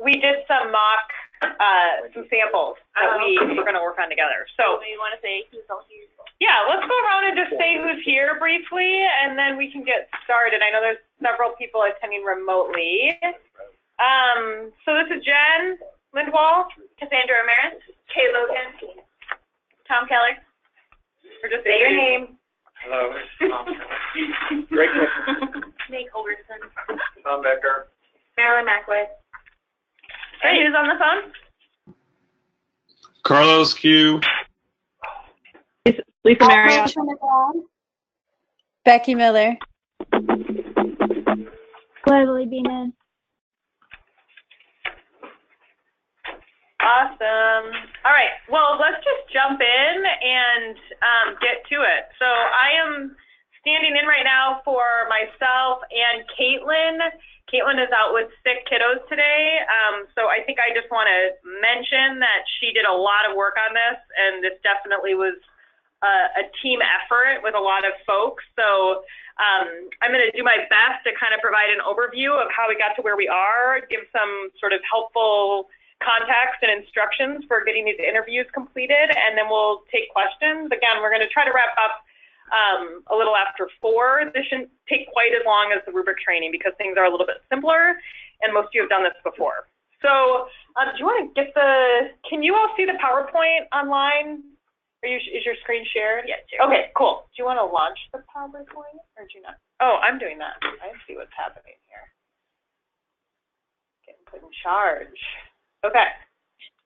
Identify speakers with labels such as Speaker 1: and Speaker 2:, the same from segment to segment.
Speaker 1: we did some mock, some samples that we're going to work on together. So
Speaker 2: you want to say who's all here?
Speaker 1: Yeah, let's go around and just say who's here briefly, and then we can get started. I know there's several people attending remotely. So this is Jen Lindwall,
Speaker 2: Cassandra Ramirez, Kay Logan, Tom Keller.
Speaker 1: Or just say your name.
Speaker 3: Hello, Tom Keller. Great question.
Speaker 2: Nate Culbertson.
Speaker 3: Tom Becker.
Speaker 2: Marilyn Mackwith.
Speaker 1: Hey, who's on the phone?
Speaker 4: Carlos Q.
Speaker 5: Lisa Marriott.
Speaker 6: Becky Miller.
Speaker 7: Gladly Beeman.
Speaker 1: Awesome. All right. Well, let's just jump in and get to it. So I am standing in right now for myself and Caitlin. Caitlin is out with sick kiddos today. So I think I just want to mention that she did a lot of work on this, and this definitely was a team effort with a lot of folks. So I'm going to do my best to kind of provide an overview of how we got to where we are, give some sort of helpful context and instructions for getting these interviews completed, and then we'll take questions. Again, we're going to try to wrap up a little after 4. This shouldn't take quite as long as the rubric training because things are a little bit simpler, and most of you have done this before. So do you want to get can you all see the PowerPoint online? Is your screen shared?
Speaker 2: Yes.
Speaker 1: Okay, cool. Do you want to launch the PowerPoint or do you not? Oh, I'm doing that. I see what's happening here. Getting put in charge. Okay.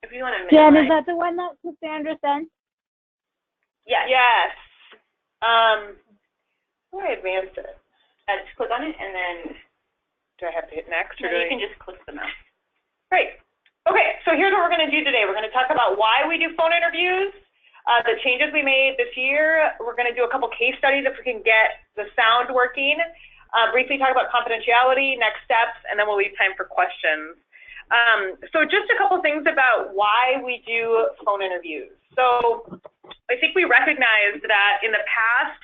Speaker 1: If you want to
Speaker 7: Jen, is that the one that Cassandra sent?
Speaker 1: Yes. Yes. How do I advance it?
Speaker 2: Just click on it and then.
Speaker 1: Do I have to hit next?
Speaker 2: Or you can just click the mouse.
Speaker 1: Great. Okay, so here's what we're going to do today. We're going to talk about why we do phone interviews. The changes we made this year. We're going to do a couple case studies if we can get the sound working. Briefly talk about confidentiality, next steps, and then we'll leave time for questions. So just a couple things about why we do phone interviews. So I think we recognized that in the past,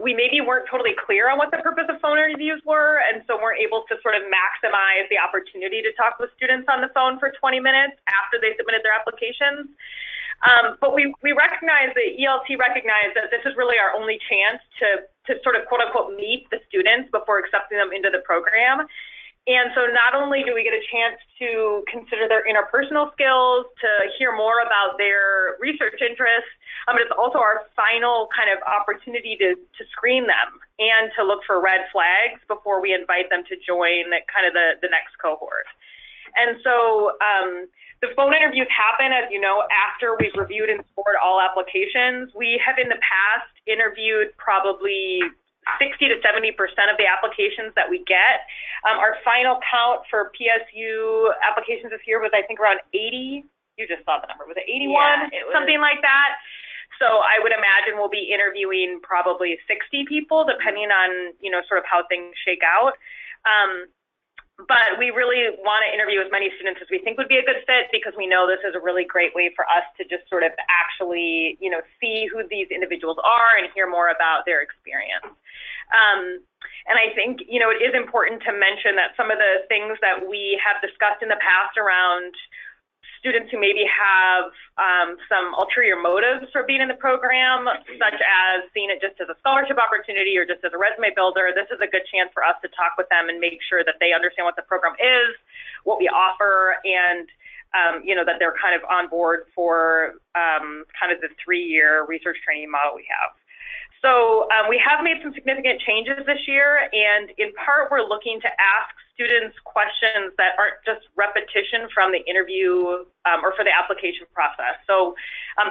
Speaker 1: we maybe weren't totally clear on what the purpose of phone interviews were, and so weren't able to sort of maximize the opportunity to talk with students on the phone for 20 minutes after they submitted their applications. But we recognize that ELT recognized that this is really our only chance to sort of quote unquote meet the students before accepting them into the program. And so not only do we get a chance to consider their interpersonal skills, to hear more about their research interests, but it's also our final kind of opportunity to screen them and to look for red flags before we invite them to join kind of the next cohort. And so the phone interviews happen, as you know, after we've reviewed and scored all applications. We have in the past interviewed probably 60 to 70% of the applications that we get. Our final count for PSU applications this year was, I think, around 80. You just saw the number. Was it 81? Yeah, something like that. So I would imagine we'll be interviewing probably 60 people, depending on, sort of how things shake out. But we really want to interview as many students as we think would be a good fit, because we know this is a really great way for us to just sort of actually, see who these individuals are and hear more about their experience. And I think, it is important to mention that some of the things that we have discussed in the past around students who maybe have some ulterior motives for being in the program, such as seeing it just as a scholarship opportunity or just as a resume builder, this is a good chance for us to talk with them and make sure that they understand what the program is, what we offer, and that they're kind of on board for kind of the 3-year research training model we have. So we have made some significant changes this year, and in part we're looking to ask students questions that aren't just repetition from the interview or for the application process. So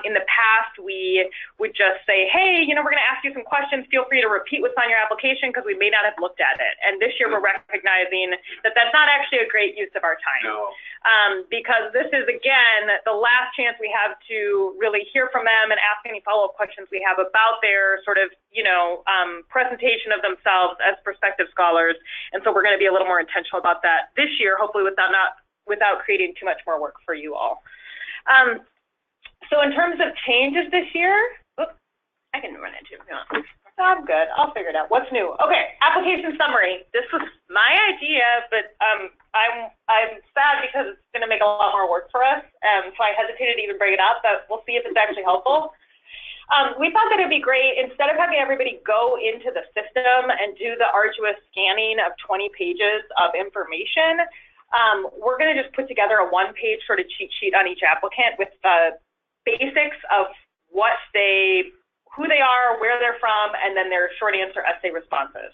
Speaker 1: in the past, we would just say, hey, we're going to ask you some questions. Feel free to repeat what's on your application because we may not have looked at it. And this year we're recognizing that that's not actually a great use of our time.
Speaker 3: No.
Speaker 1: Because this is, again, the last chance we have to really hear from them and ask any follow-up questions we have about their sort of, presentation of themselves as prospective scholars. And so we're going to be a little more intentional about that this year, hopefully without creating too much more work for you all. So in terms of changes this year,
Speaker 2: I can run it too if you want.
Speaker 1: I'm good. I'll figure it out. What's new? Okay, application summary. This was my idea, but I'm sad because it's going to make a lot more work for us, so I hesitated to even bring it up, but we'll see if it's actually helpful. We thought that it'd be great, instead of having everybody go into the system and do the arduous scanning of 20 pages of information, we're going to just put together a one-page sort of cheat sheet on each applicant with the basics of who they are, where they're from, and then their short answer essay responses.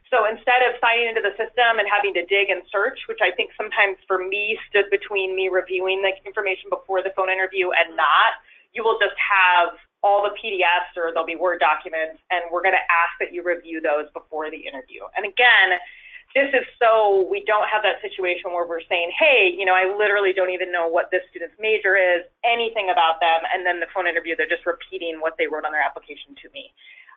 Speaker 1: So instead of signing into the system and having to dig and search, which I think sometimes for me stood between me reviewing the information before the phone interview and not, you will just have all the PDFs or there'll be Word documents, and we're going to ask that you review those before the interview. And again, this is so we don't have that situation where we're saying, hey, I literally don't even know what this student's major is, anything about them, and then the phone interview, they're just repeating what they wrote on their application to me.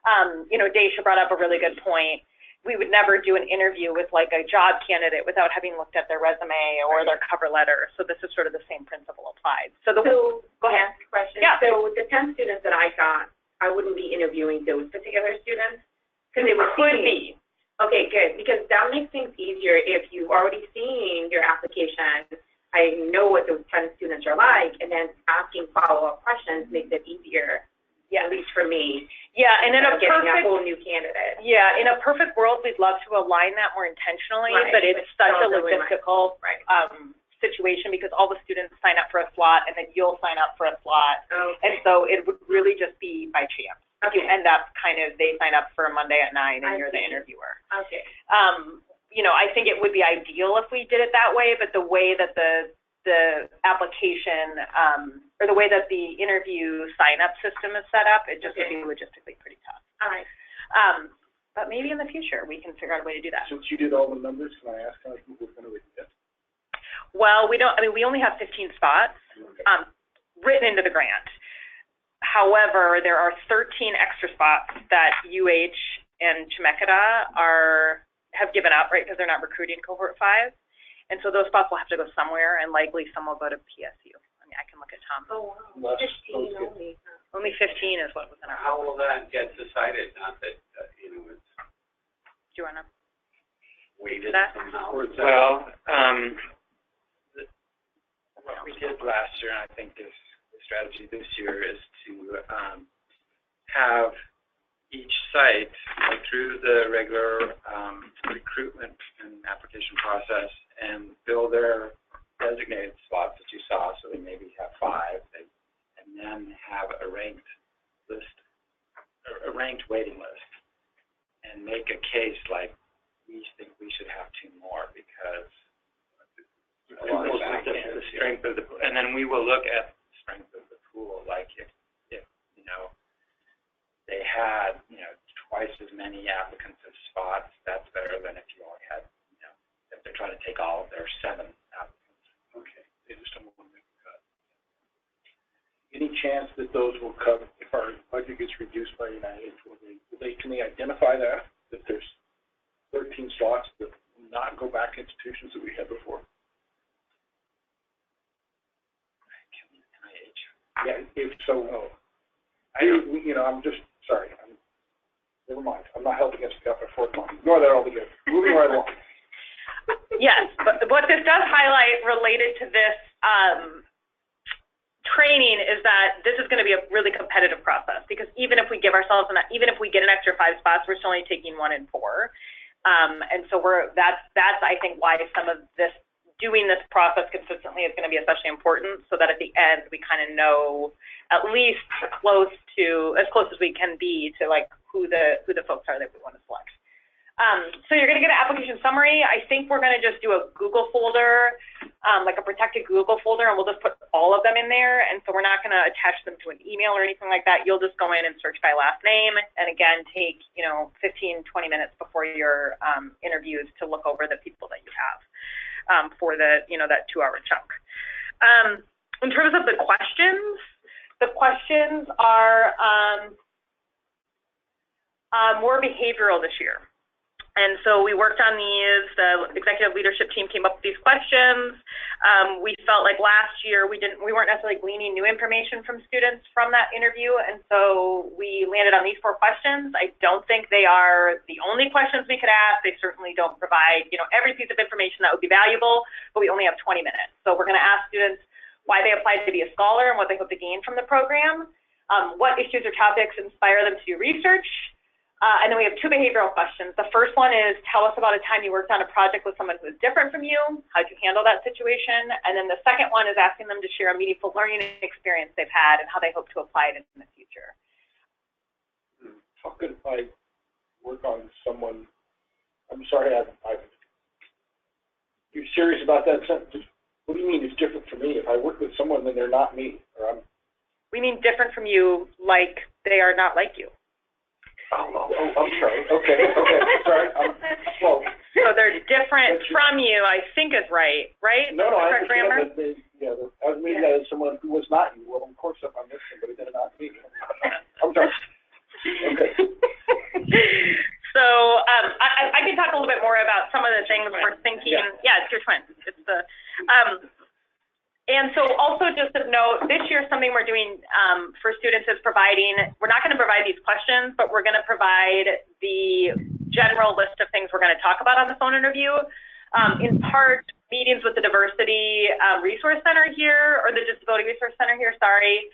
Speaker 1: Daisha brought up a really good point. We would never do an interview with like a job candidate without having looked at their resume or their cover letter. So this is sort of the same principle applied. So go ahead.
Speaker 2: Question.
Speaker 1: Yeah.
Speaker 2: So with the 10 students that I got, I wouldn't be interviewing those particular students? Because it
Speaker 1: could be.
Speaker 2: Okay, good, because that makes things easier if you've already seen your application. I know what those 10 students are like, and then asking follow-up questions makes it easier, at least for me.
Speaker 1: Yeah, and in a
Speaker 2: getting
Speaker 1: perfect,
Speaker 2: a whole new candidate.
Speaker 1: Yeah, in a perfect world, we'd love to align that more intentionally,
Speaker 2: Right,
Speaker 1: but it's such a
Speaker 2: really
Speaker 1: logistical situation because all the students sign up for a slot, and then you'll sign up for a slot, and so it would really just be by chance.
Speaker 2: Okay.
Speaker 1: You end up they sign up for a Monday at 9 and you're the interviewer.
Speaker 2: Okay.
Speaker 1: I think it would be ideal if we did it that way, but the way that the application or the way that the interview sign-up system is set up, it just would be logistically pretty tough.
Speaker 2: All right.
Speaker 1: But maybe in the future we can figure out a way to do that.
Speaker 3: Since you did all the numbers, can I ask how many people are going to admit?
Speaker 1: Well, we only have 15 spots written into the grant. However, there are 13 extra spots that UH and Chemeketa have given up, right, because they're not recruiting Cohort 5. And so those spots will have to go somewhere, and likely some will go to PSU. I can look at Tom.
Speaker 2: Oh, wow. 15 only.
Speaker 1: Only 15 is what was in our.
Speaker 5: How will that get decided? Not that, it's
Speaker 1: Do you want to?
Speaker 5: weighted
Speaker 1: that?
Speaker 5: somehow?
Speaker 3: Well,
Speaker 6: what we did last year, and I think the strategy this year is to have each site go through the regular recruitment and application process and fill their designated slots that you saw, so they maybe have 5, and then have a ranked waiting list, and make a case like we think we should have 2 more because the strength of the, and then we will look at the strength of the pool, like if they had twice as many applicants as spots, that's better than if you only had if they're trying to take all of their 7 applicants.
Speaker 3: okay, they just don't want to make a cut. Any chance that those will come if our budget gets reduced by United? Can they identify that there's 13 slots that will not go back to institutions that we had before? Yeah, if so, I'm just sorry. Never mind. I'm not held against the upper fourth line. Ignore that altogether. Moving right along.
Speaker 1: Yes, but what this does highlight related to this training is that this is going to be a really competitive process, because even if we give ourselves even if we get an extra 5 spots, we're still only taking 1 in 4, and so that's I think why some of this. Doing this process consistently is going to be especially important, so that at the end we kind of know at least as close as we can be to like who the folks are that we want to select. So you're going to get an application summary. I think we're going to just do a Google folder, like a protected Google folder, and we'll just put all of them in there. And so we're not going to attach them to an email or anything like that. You'll just go in and search by last name, and again take 15-20 minutes before your interviews to look over the people that you have. For that 2-hour chunk. In terms of the questions are more behavioral this year. And so we worked on these. The executive leadership team came up with these questions. We felt like last year we weren't necessarily gleaning new information from students from that interview, and so we landed on these 4 questions. I don't think they are the only questions we could ask. They certainly don't provide, every piece of information that would be valuable, but we only have 20 minutes. So we're going to ask students why they applied to be a scholar and what they hope to gain from the program, what issues or topics inspire them to do research. And then we have 2 behavioral questions. The first one is, tell us about a time you worked on a project with someone who is different from you. How'd you handle that situation? And then the second one is asking them to share a meaningful learning experience they've had and how they hope to apply it in the future.
Speaker 3: How could I work on someone? I'm sorry, you're serious about that sentence? What do you mean it's different from me? If I work with someone, then they're not me, or I'm.
Speaker 1: We mean different from you, like they are not like you.
Speaker 3: Oh, I'm sorry. Okay, sorry. Well,
Speaker 1: so they're different from you, I think is right?
Speaker 3: No, I understand that I was meaning that as someone who was not you. Well, of course, if I'm with somebody, they're not me. I'm sorry. Okay.
Speaker 1: So I can talk a little bit more about some of the things we're thinking. Yeah, it's your twin. It's the and so also just of note, this year something we're doing for students is we're not going to provide these questions, but we're going to provide the general list of things we're going to talk about on the phone interview. In part, meetings with the Diversity Resource Center here, or the Disability Resource Center here, sorry.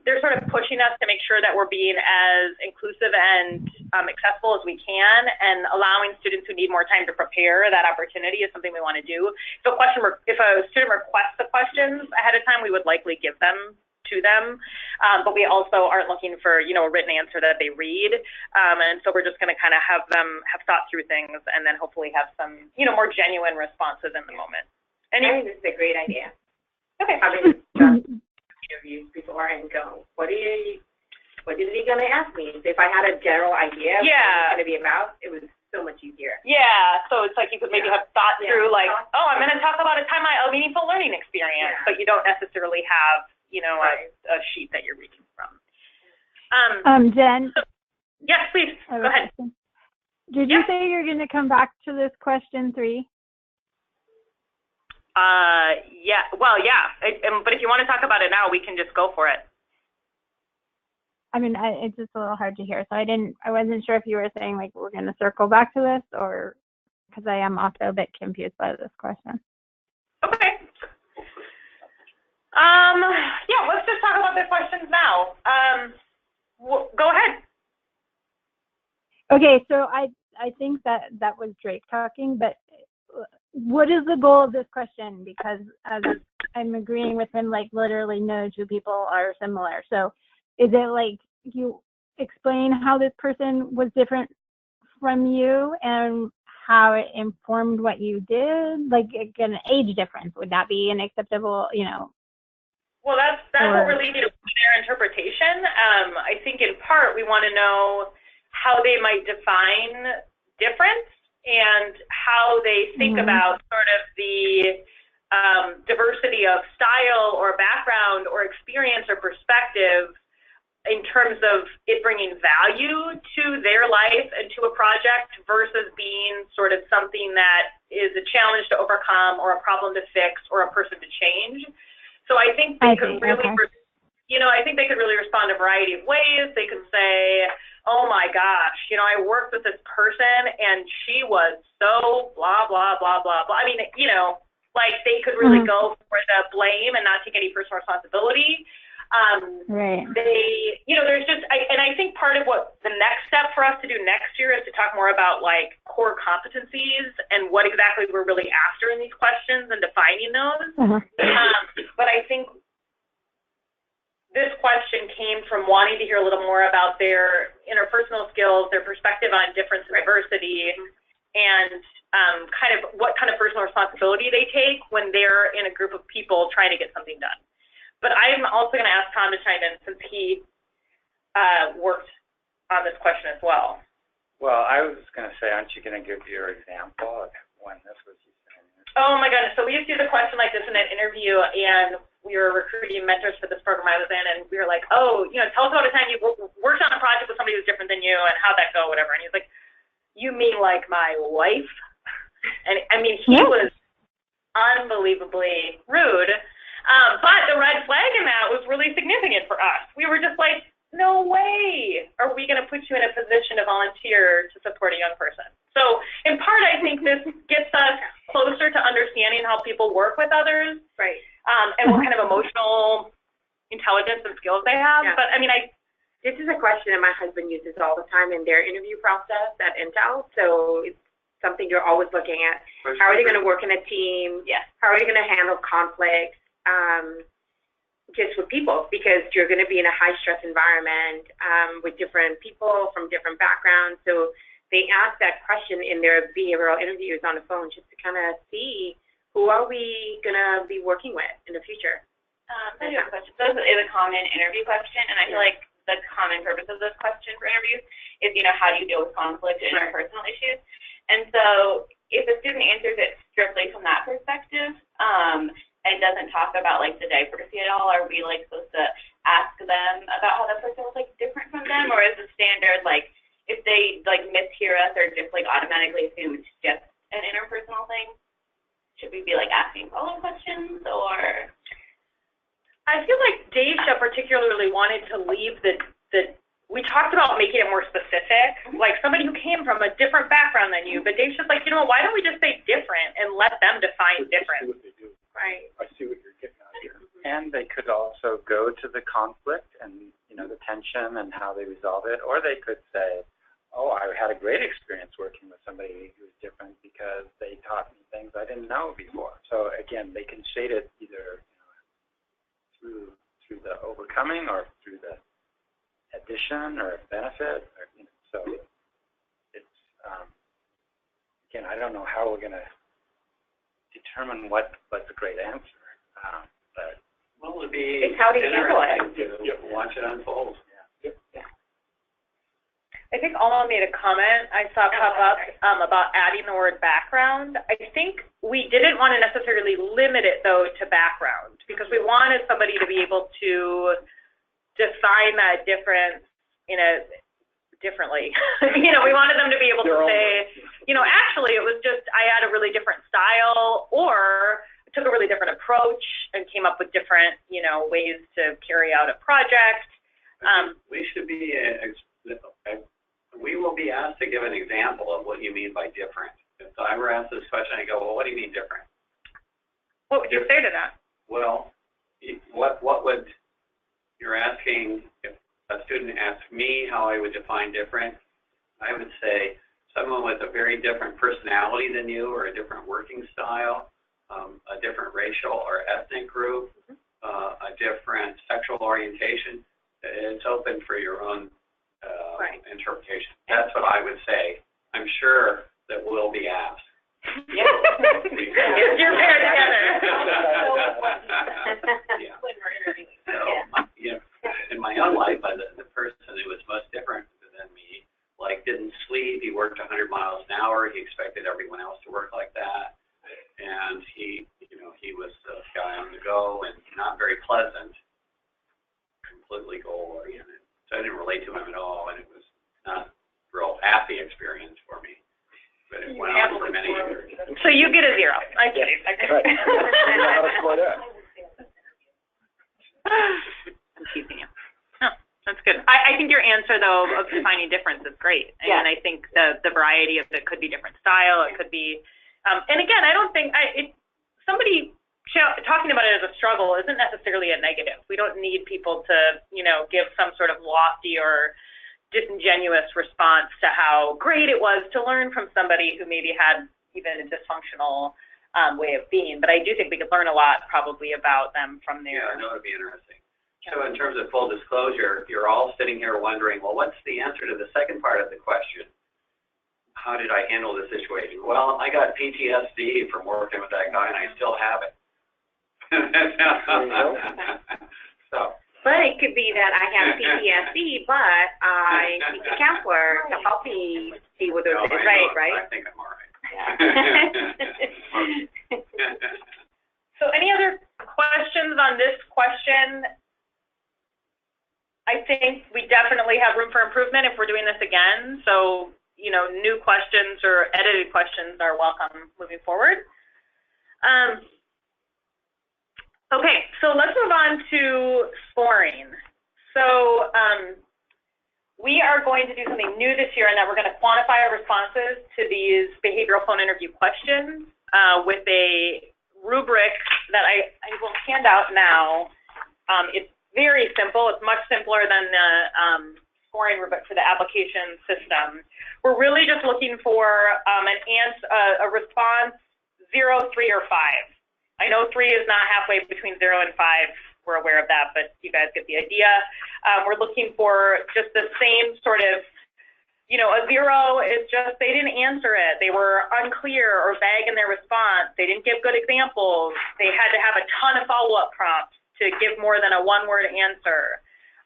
Speaker 1: They're sort of pushing us to make sure that we're being as inclusive and accessible as we can, and allowing students who need more time to prepare that opportunity is something we want to do. If a student requests the questions ahead of time, we would likely give them to them, but we also aren't looking for a written answer that they read, and so we're just going to kind of have them have thought through things and then hopefully have some more genuine responses in the moment.
Speaker 2: I think this is a great idea.
Speaker 1: Okay.
Speaker 2: Having done interviews before and go, what is he going to ask me? If I had a general idea of what it was going to be about, it was so much easier.
Speaker 1: Yeah, so it's like you could maybe have thought through I'm going to talk about a meaningful learning experience, but you don't necessarily have, a sheet that you're reading from.
Speaker 7: Jen?
Speaker 1: Yes, please, go ahead.
Speaker 7: Did you say you're going to come back to this question 3?
Speaker 1: Yeah, but if you want to talk about it now, we can just go for it.
Speaker 7: I mean, it's just a little hard to hear, so I wasn't sure if you were saying like we're going to circle back to this, or because I am also a bit confused by this question.
Speaker 1: Okay. Let's just talk about the questions now. Go ahead.
Speaker 7: Okay, so I think that was Drake talking, but what is the goal of this question? Because as I'm agreeing with him, like literally no 2 people are similar. So is it like you explain how this person was different from you and how it informed what you did? Like an age difference, would that be an acceptable,
Speaker 1: Well, that's what we're leaving to their interpretation. I think in part we want to know how they might define difference and how they think about sort of the diversity of style or background or experience or perspective in terms of it bringing value to their life and to a project versus being sort of something that is a challenge to overcome or a problem to fix or a person to change. So I think they could really, I think they could really respond a variety of ways. They could say, oh my gosh, I worked with this person and she was so blah, blah, blah, blah, blah. I mean, like they could really go for the blame and not take any personal responsibility.
Speaker 7: Right.
Speaker 1: There's just, and I think part of what the next step for us to do next year is to talk more about like core competencies and what exactly we're really after in these questions and defining those. But I think this question came from wanting to hear a little more about their interpersonal skills, their perspective on difference and diversity, and kind of what kind of personal responsibility they take when they're in a group of people trying to get something done. But I'm also going to ask Tom to chime in since he worked on this question as well.
Speaker 6: Well, I was going to say, aren't you going to give your example of when this was used?
Speaker 1: Oh my goodness. So we used to do the question like this in an interview, and we were recruiting mentors for this program I was in, and we were like, oh, tell us about a time you worked on a project with somebody who's different than you and how'd that go, whatever. And he was like, you mean like my wife? And I mean, he was unbelievably rude. But the red flag in that was really significant for us. We were just like, no way are we going to put you in a position to volunteer to support a young person. So in part, I think this gets us closer to understanding how people work with others,
Speaker 2: Right.
Speaker 1: And what kind of emotional intelligence and skills they have.
Speaker 2: Yeah.
Speaker 1: But I mean,
Speaker 2: this is a question that my husband uses all the time in their interview process at Intel. So it's something you're always looking at. How are they going to work in a team?
Speaker 1: Yes.
Speaker 2: How are you going to handle conflicts? Just with people, because you're going to be in a high-stress environment with different people from different backgrounds. So they ask that question in their behavioral interviews on the phone just to kind of see who are we going to be working with in the future.
Speaker 8: I have a question. So this is a common interview question, and I feel like the common purpose of this question for interviews is, how do you deal with conflict and interpersonal issues? And so if a student answers it strictly from that perspective, and doesn't talk about like the diversity at all, are we like supposed to ask them about how that person was like different from them, or is the standard like if they like mishear us or just like automatically assume it's just an interpersonal thing? Should we be like asking follow-up questions, or?
Speaker 1: I feel like Daisha particularly wanted to leave we talked about making it more specific, like somebody who came from a different background than you, but Daisha's like, why don't we just say different and let them define different?
Speaker 3: See what they do.
Speaker 1: Right.
Speaker 3: I see what you're getting at here.
Speaker 6: And they could also go to the conflict and, the tension and how they resolve it, or they could say, oh, I had a great experience working with somebody who's different because they taught me things I didn't know before. So again, they can shade it either through the overcoming or through the addition or benefit, or, so it's again, I don't know how we're going to determine what's a great answer, but
Speaker 5: Well, it'd be
Speaker 2: It's how do you handle it?
Speaker 5: interesting to watch it unfold.
Speaker 1: I think Alma made a comment I saw pop up about adding the word background. I think we didn't want to necessarily limit it, though, to background, because we wanted somebody to be able to define that difference differently. We wanted them to be able to say, actually, it was just I had a really different style, or took a really different approach and came up with different, ways to carry out a project.
Speaker 5: We should be, we will be asked to give an example of what you mean by different. If I were asked this question, I go, well, what do you mean different?
Speaker 1: What would you say to that?
Speaker 5: Well, what would, you're asking, if a student asked me how I would define different, I would say someone with a very different personality than you, or a different working style, a different racial or ethnic group, a different sexual orientation. It's open for your own interpretation. That's what I would say. I'm sure that we'll be asked.
Speaker 1: Yeah. You're paired together.
Speaker 5: Yeah. So, in my own life, the person who was most different than me, didn't sleep. He worked 100 miles an hour. He expected everyone else to work like that, and he was a guy on the go and not very pleasant, completely goal oriented. So I didn't relate to him at all, and it was not a real happy experience for me. But it went on for many years.
Speaker 1: So you get a 0. I'm kidding.
Speaker 3: Right. You know how to score that.
Speaker 1: I'm teasing you. Oh, that's good. I think your answer, though, of defining difference is great. And I think the variety of it could be different style. It could be, and again, I don't think somebody talking about it as a struggle isn't necessarily a negative. We don't need people to, give some sort of lofty or disingenuous response to how great it was to learn from somebody who maybe had even a dysfunctional way of being. But I do think we could learn a lot probably about them from there.
Speaker 5: Yeah, I know it'd be interesting. So in terms of full disclosure, you're all sitting here wondering, well, what's the answer to the second part of the question? How did I handle the situation? Well, I got PTSD from working with that guy, and I still have it. So.
Speaker 2: But it could be that I have PTSD, but I seek a counselor to help me see whether it's right?
Speaker 5: I think I'm all right.
Speaker 2: Yeah.
Speaker 1: So any other questions on this question? I think we definitely have room for improvement if we're doing this again. So, new questions or edited questions are welcome moving forward. Okay, so let's move on to scoring. So we are going to do something new this year in that we're going to quantify our responses to these behavioral phone interview questions with a rubric that I will hand out now. It's very simple. It's much simpler than the scoring rubric for the application system. We're really just looking for a response 0, 3, or 5. I know 3 is not halfway between 0 and 5. We're aware of that, but you guys get the idea. We're looking for just the same sort of, a 0 is just they didn't answer it. They were unclear or vague in their response. They didn't give good examples. They had to have a ton of follow-up prompts to give more than a one-word answer.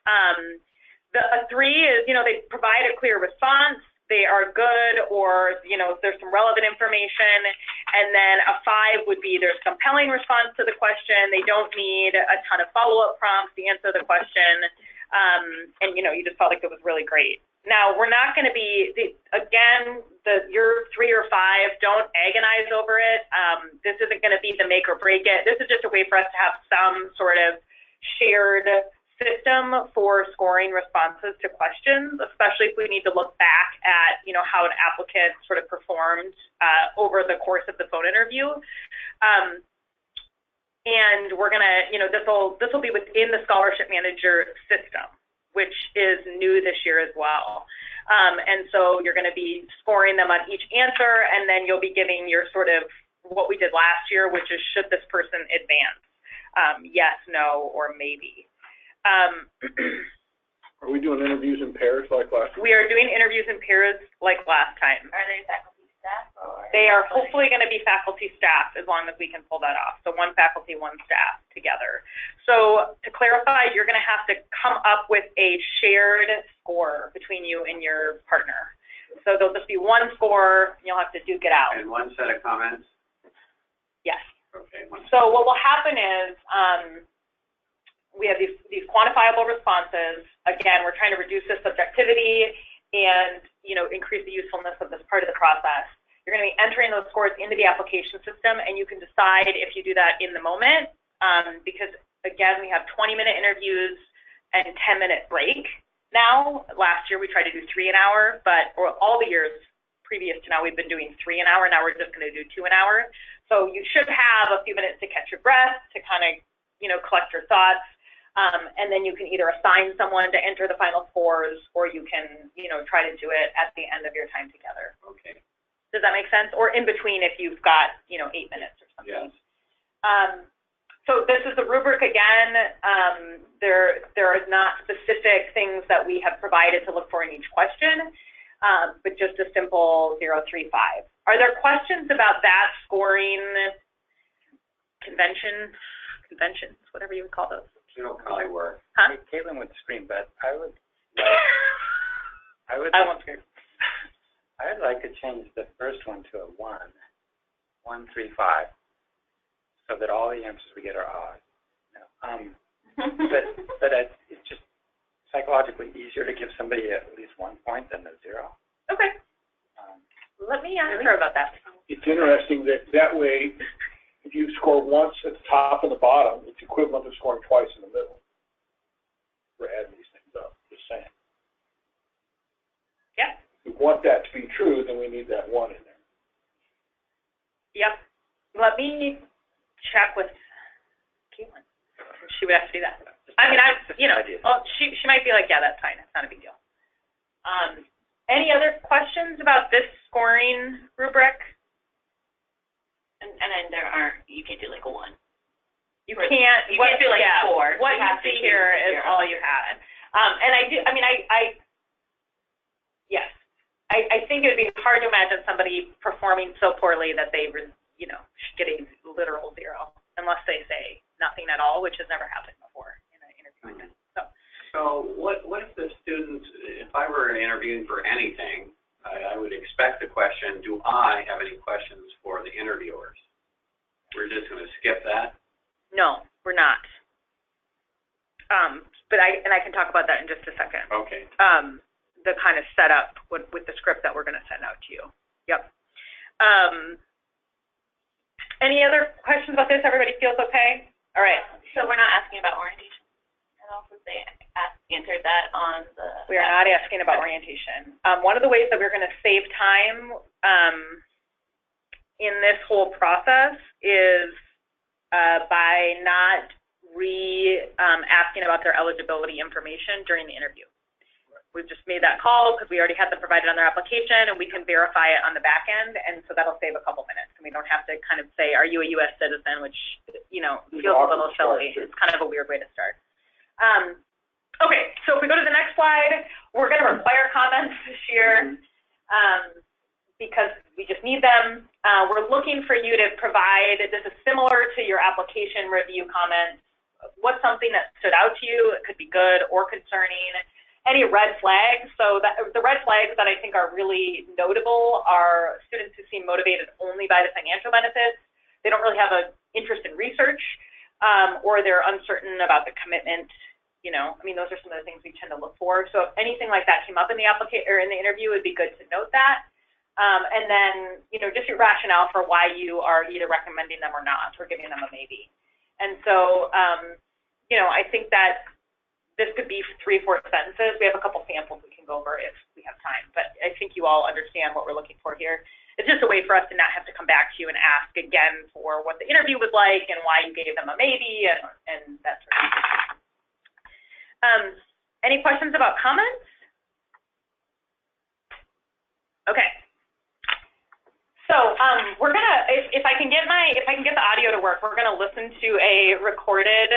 Speaker 1: A 3 is, they provide a clear response. They are good, or, there's some relevant information. And then a 5 would be there's compelling response to the question. They don't need a ton of follow-up prompts to answer the question. And, you just felt like it was really great. Now, we're not going to be, your 3 or 5, don't agonize over it. This isn't going to be the make or break it. This is just a way for us to have some sort of shared system for scoring responses to questions, especially if we need to look back at, how an applicant sort of performed over the course of the phone interview. And we're going to, this will be within the Scholarship Manager system, which is new this year as well. And so you're going to be scoring them on each answer, and then you'll be giving your sort of what we did last year, which is should this person advance? Yes, no, or maybe.
Speaker 3: Are we doing interviews in pairs like last time?
Speaker 1: We are doing interviews in pairs like last time.
Speaker 8: Are they faculty staff?
Speaker 1: They are hopefully going to be faculty staff as long as we can pull that off. So 1 faculty, 1 staff together. So to clarify, you're going to have to come up with a shared score between you and your partner. So there'll just be 1 score, and you'll have to duke it out.
Speaker 5: And 1 set of comments?
Speaker 1: Yes.
Speaker 5: Okay.
Speaker 1: So what will happen is we have these quantifiable responses. Again, we're trying to reduce the subjectivity and, increase the usefulness of this part of the process. You're going to be entering those scores into the application system, and you can decide if you do that in the moment, because, again, we have 20-minute interviews and 10-minute break now. Last year, we tried to do 3 an hour, but all the years previous to now, we've been doing 3 an hour. Now we're just going to do 2 an hour. So you should have a few minutes to catch your breath, to kind of, collect your thoughts. And then you can either assign someone to enter the final scores, or you can, try to do it at the end of your time together.
Speaker 5: Okay.
Speaker 1: Does that make sense? Or in between if you've got, 8 minutes or something.
Speaker 5: Yes.
Speaker 1: So this is the rubric again. There are not specific things that we have provided to look for in each question, but just a simple 0, 3, 5. Are there questions about that scoring conventions, whatever you would call those?
Speaker 5: It'll probably work.
Speaker 1: Huh?
Speaker 6: Caitlin would scream, but I won't scream. I would like to change the first one to a 1, 1, 3, 5, so that all the answers we get are odd. But it's just psychologically easier to give somebody at least 1 point than a 0.
Speaker 1: Okay. Let me ask her about that.
Speaker 3: It's interesting that way, if you score once at the top and the bottom, it's equivalent to scoring twice in the middle. We're adding these things up, just saying.
Speaker 1: Yeah.
Speaker 3: If we want that to be true, then we need that 1 in there.
Speaker 1: Yep. Let me check with Caitlin. She would have to do that. I mean, she might be like, yeah, that's fine. It's not a big deal. Any other questions about this scoring rubric?
Speaker 8: And then there aren't, you can't do like a 1.
Speaker 1: You can't
Speaker 8: do like 4.
Speaker 1: What you see here is all you had. And yes. I think it would be hard to imagine somebody performing so poorly that they were, getting literal 0, unless they say nothing at all, which has never happened before in an interview.
Speaker 5: So what if the students, if I were interviewing for anything, I would expect the question, do I have any questions for the interviewers? We're just going to skip that?
Speaker 1: No, we're not. But I can talk about that in just a second.
Speaker 5: Okay.
Speaker 1: the kind of setup with the script that we're going to send out to you. Yep. Any other questions about this? Everybody feels okay? All right.
Speaker 8: So we're not asking about orientation at all, since they answered that on the...
Speaker 1: We are not asking about orientation. One of the ways that we're going to save time in this whole process is by not asking about their eligibility information during the interview. We've just made that call because we already had them provided on their application, and we can verify it on the back end, and so that'll save a couple minutes. And we don't have to kind of say, are you a U.S. citizen, which, you know, feels a little silly. It's kind of a weird way to start. Okay, so if we go to the next slide, we're going to require comments this year because we just need them. We're looking for you to provide, this is similar to your application review comments, what's something that stood out to you? It could be good or concerning. Any red flags? So the red flags that I think are really notable are students who seem motivated only by the financial benefits. They don't really have an interest in research, or they're uncertain about the commitment. You know, I mean, those are some of the things we tend to look for. So if anything like that came up in the application or in the interview, it'd be good to note that. And then, you know, just your rationale for why you are either recommending them or not, or giving them a maybe. And so, you know, I think that this could be 3 or 4 sentences. We have a couple samples we can go over if we have time, but I think you all understand what we're looking for here. It's just a way for us to not have to come back to you and ask again for what the interview was like and why you gave them a maybe and that sort of thing. Any questions about comments? Okay. So we're gonna, if I can get the audio to work, we're gonna listen to a recorded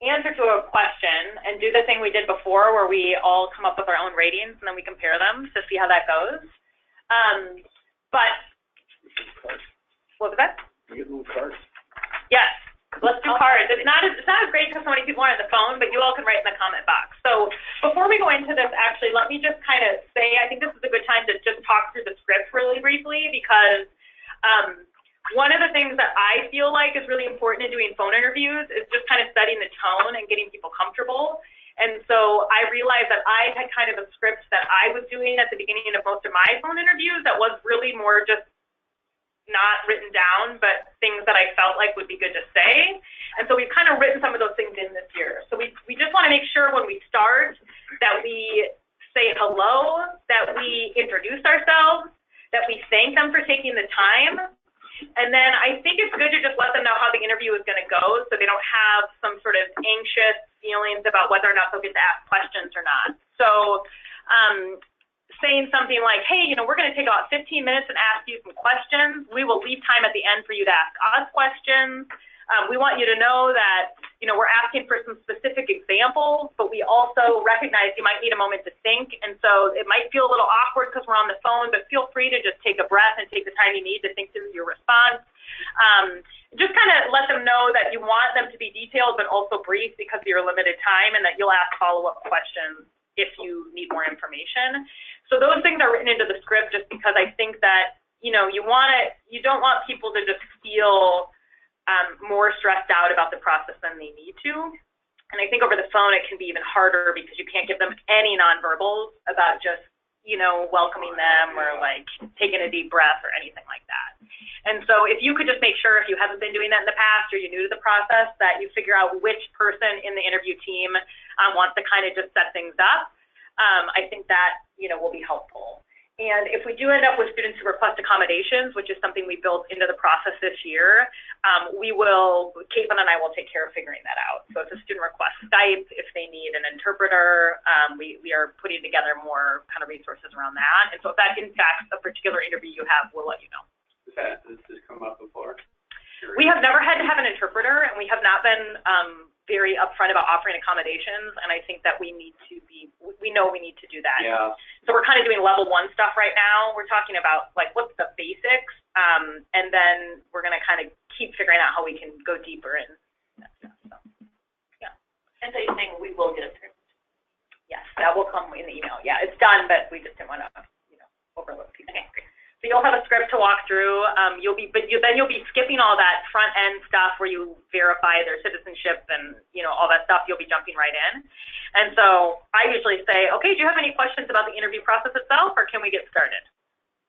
Speaker 1: answer to a question and do the thing we did before where we all come up with our own ratings and then we compare them to see how that goes. But what was that?
Speaker 3: You get little cards.
Speaker 1: Yes, let's do cards. It's not as great because so many people are on the phone, but you all can write in the comment box. So before we go into this, actually, let me just kind of say, I think this is a good time to just talk through the script really briefly because one of the things that I feel like is really important in doing phone interviews is just kind of setting the tone and getting people comfortable. And so I realized that I had kind of a script that I was doing at the beginning of most of my phone interviews that was really more just not written down, but things that I felt like would be good to say. And so we've kind of written some of those things in this year. So we just want to make sure when we start that we say hello, that we introduce ourselves, that we thank them for taking the time. And then I think it's good to just let them know how the interview is going to go so they don't have some sort of anxious feelings about whether or not they'll get to ask questions or not. So saying something like, hey, you know, we're going to take about 15 minutes and ask you some questions. We will leave time at the end for you to ask us questions. We want you to know that, you know, we're asking for some specific examples, but we also recognize you might need a moment to think. And so it might feel a little awkward because we're on the phone, but feel free to just take a breath and take the time you need to think through your response. Just kind of let them know that you want them to be detailed, but also brief because of your limited time, and that you'll ask follow-up questions if you need more information. So those things are written into the script just because I think that, you know, you don't want people to just feel more stressed out about the process than they need to. And I think over the phone it can be even harder because you can't give them any nonverbals about just, you know, welcoming them or like taking a deep breath or anything like that. And so if you could just make sure, if you haven't been doing that in the past or you're new to the process, that you figure out which person in the interview team wants to kind of just set things up, I think that, you know, will be helpful. And if we do end up with students who request accommodations, which is something we built into the process this year, Caitlin and I will take care of figuring that out. So if a student requests Skype, if they need an interpreter, we are putting together more kind of resources around that. And so if that impacts a particular interview you have, we'll let you know.
Speaker 5: Has this come up before?
Speaker 1: We have never had to have an interpreter, and we have not been very upfront about offering accommodations, and I think that we know we need to do that.
Speaker 5: Yeah.
Speaker 1: So we're kind of doing level 1 stuff right now. We're talking about like what's the basics, and then we're going to kind of keep figuring out how we can go deeper in that stuff. So, yeah.
Speaker 8: And so you're saying we will get a script?
Speaker 1: Yes, that will come in the email. Yeah, it's done, but we just didn't want to, you know, overlook people. Okay, great. So you'll have a script to walk through. Then you'll be skipping all that front end stuff where you verify their citizenship and all that stuff. You'll be jumping right in. And so I usually say, okay, do you have any questions about the interview process itself, or can we get started?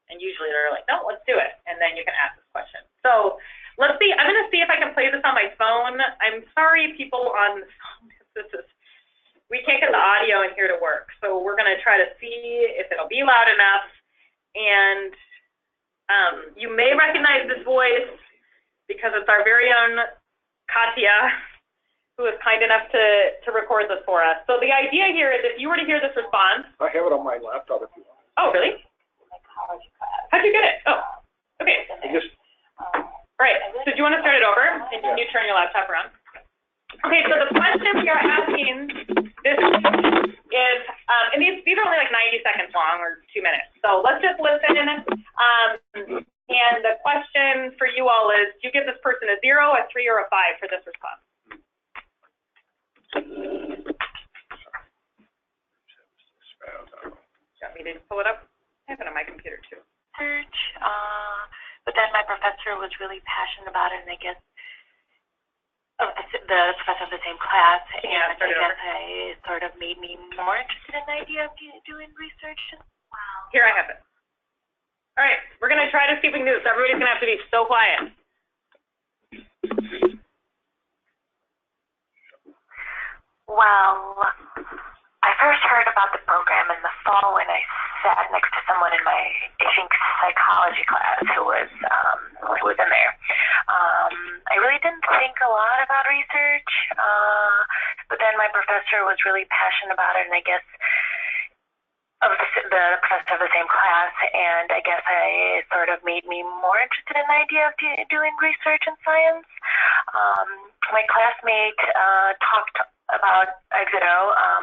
Speaker 1: And usually they're like, no, let's do it. And then you can ask this question. So let's see. I'm going to see if I can play this on my phone. I'm sorry, people on this is. We can't get the audio in here to work, so we're going to try to see if it'll be loud enough. And you may recognize this voice because it's our very own Katya, who is kind enough to record this for us. So the idea here is if you were to hear this response.
Speaker 3: I have it on my laptop if you want.
Speaker 1: Oh, really? How'd you get it? Oh, okay. All right, so do you want to start it over? And can you turn your laptop around? Okay, so the question we are asking this is, and these are only like 90 seconds long or 2 minutes. So let's just listen. And the question for you all is, do you give this person a 0, a 3, or a 5 for this response? Do you want me to pull it up? I have it on my computer too.
Speaker 9: Research, but then my professor was really passionate about it, and I guess the professor of the same class, and I guess it sort of made me more interested in the idea of doing research. Wow.
Speaker 1: Here, I have it. All right, we're going to try to see if we can do this. Everybody's going to have to be so quiet.
Speaker 9: Well, I first heard about the program in the fall when I sat next to someone in my, I think, psychology class who was in there. I really didn't think a lot about research, but then my professor was really passionate about it, and I guess of the professor of the same class, and I guess it sort of made me more interested in the idea of doing research in science. My classmate talked about EXITO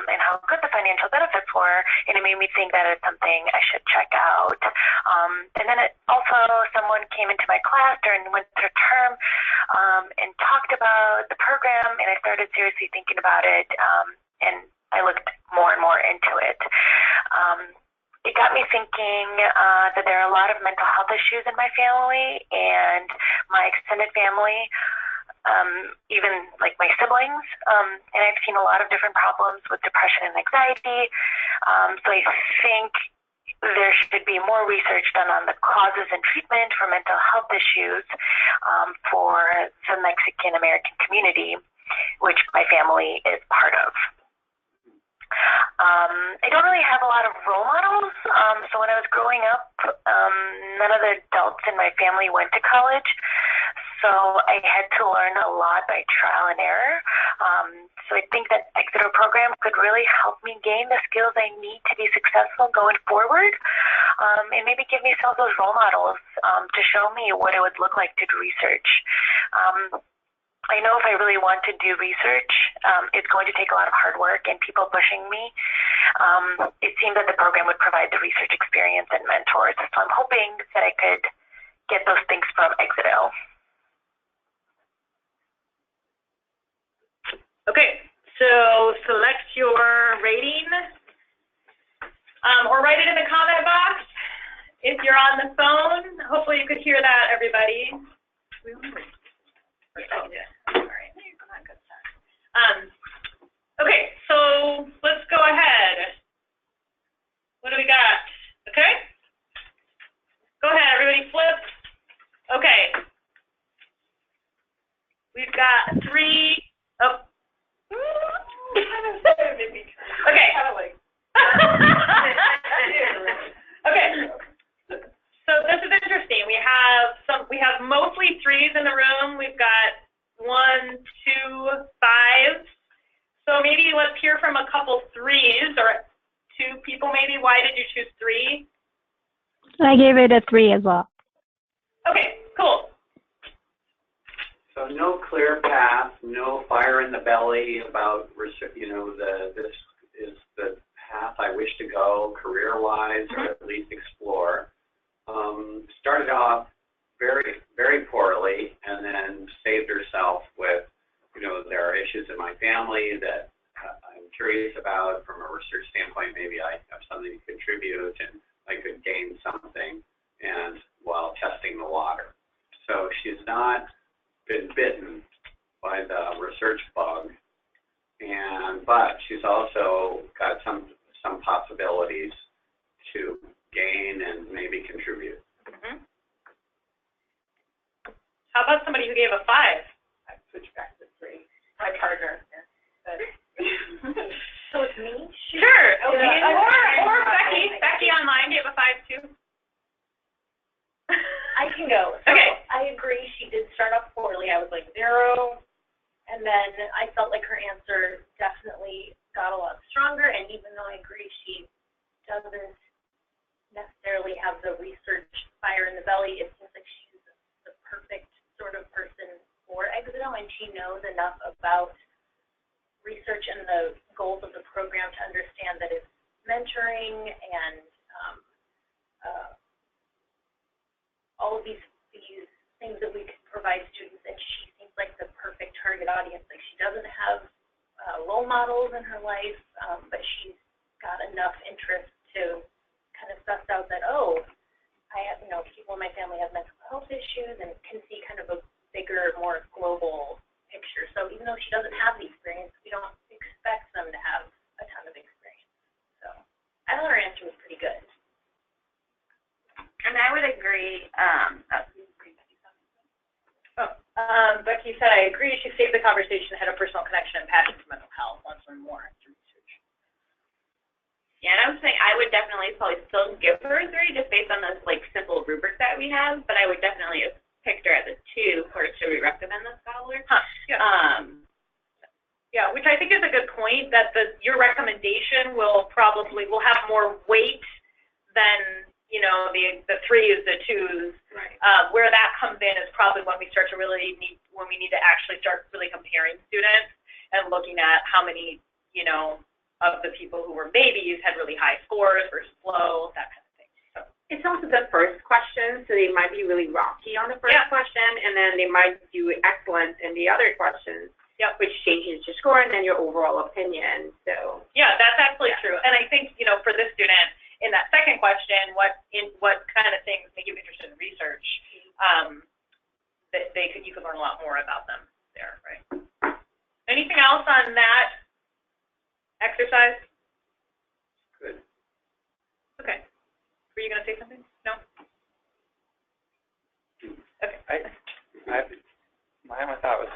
Speaker 9: and how good the financial benefits were, and it made me think that it's something I should check out. And then someone came into my class during winter term and talked about the program, and I started seriously thinking about it, and I looked more and more into it. It got me thinking that there are a lot of mental health issues in my family and my extended family. Even like my siblings, and I've seen a lot of different problems with depression and anxiety, so I think there should be more research done on the causes and treatment for mental health issues for the Mexican American community, which my family is part of. I don't really have a lot of role models, so when I was growing up, none of the adults in my family went to college. So I had to learn a lot by trial and error. So I think that EXITO program could really help me gain the skills I need to be successful going forward, and maybe give me some of those role models to show me what it would look like to do research. I know if I really want to do research, it's going to take a lot of hard work and people pushing me. It seemed that the program would provide the research experience and mentors, so I'm hoping that I could get those things from EXITO.
Speaker 1: Okay, so select your rating, or write it in the comment box if you're on the phone. Hopefully you could hear that, everybody. Okay, so let's go ahead. What do we got? Okay? Go ahead, everybody flip. Okay. We've got 3. Oh. Okay. Okay. So this is interesting. We have mostly 3s in the room. We've got 1, 2, 5. So maybe let's hear from a couple 3s or 2 people maybe. Why did you choose 3?
Speaker 7: I gave it a 3 as well.
Speaker 1: Okay, cool.
Speaker 5: So no clear path, no fire in the belly about, this is the path I wish to go career-wise, or at least explore. Started off very, very poorly, and then saved herself with, there are issues in my family that I'm curious about from a research standpoint. Maybe I have something to contribute, and I could gain something. And while testing the water. So she's not been bitten by the research bug, but she's also got some possibilities to gain and maybe contribute.
Speaker 1: Mm-hmm. How about somebody who gave a 5?
Speaker 2: I'd switch back to 3.
Speaker 1: My partner.
Speaker 2: So it's me?
Speaker 1: Sure. Okay.
Speaker 2: Yeah,
Speaker 1: Or Becky. Becky online gave a 5 too.
Speaker 10: I can go. So
Speaker 1: Okay.
Speaker 10: I agree. She did start off poorly. I was like 0. And then I felt like her answer definitely got a lot stronger. And even though I agree she doesn't necessarily have the research fire in the belly, it seems like she's the perfect sort of person for EXITO. And she knows enough about research and the goals of the program to understand that it's mentoring and all of these things that we could provide students, and she seems like the perfect target audience. Like, she doesn't have role models in her life, but she's got enough interest to kind of suss out that, oh, I have, people in my family have mental health issues, and can see kind of a bigger, more global picture. So even though she doesn't have the experience, we don't expect them to have a ton of experience. So I thought her answer was pretty good.
Speaker 8: And I would agree.
Speaker 1: Becky said, I agree. She saved the conversation, had a personal connection and passion for mental health. Wants to learn more through research.
Speaker 8: Yeah, and I would say I would definitely probably still give her a 3 just based on this simple rubric that we have, but I would definitely have picked her as a 2 for should we recommend the scholar.
Speaker 1: Yeah. Yeah, which I think is a good point, that your recommendation will have more weight than the 3s, the 2s.
Speaker 8: Right.
Speaker 1: Where that comes in is probably when we start to when we need to actually start really comparing students and looking at how many, of the people who were babies had really high scores versus low, that kind of thing. So
Speaker 2: It's also the first question, so they might be really rocky on the first question, and then they might do excellent in the other questions, which changes your score and then your overall opinion. So
Speaker 1: yeah, that's absolutely true. And I think, for this student, in that second question, what kind of things make you interested in research? That you could learn a lot more about them there, right? Anything else on that exercise?
Speaker 5: Good.
Speaker 1: Okay. Were you going to say something? No? Okay.
Speaker 6: My only thought was,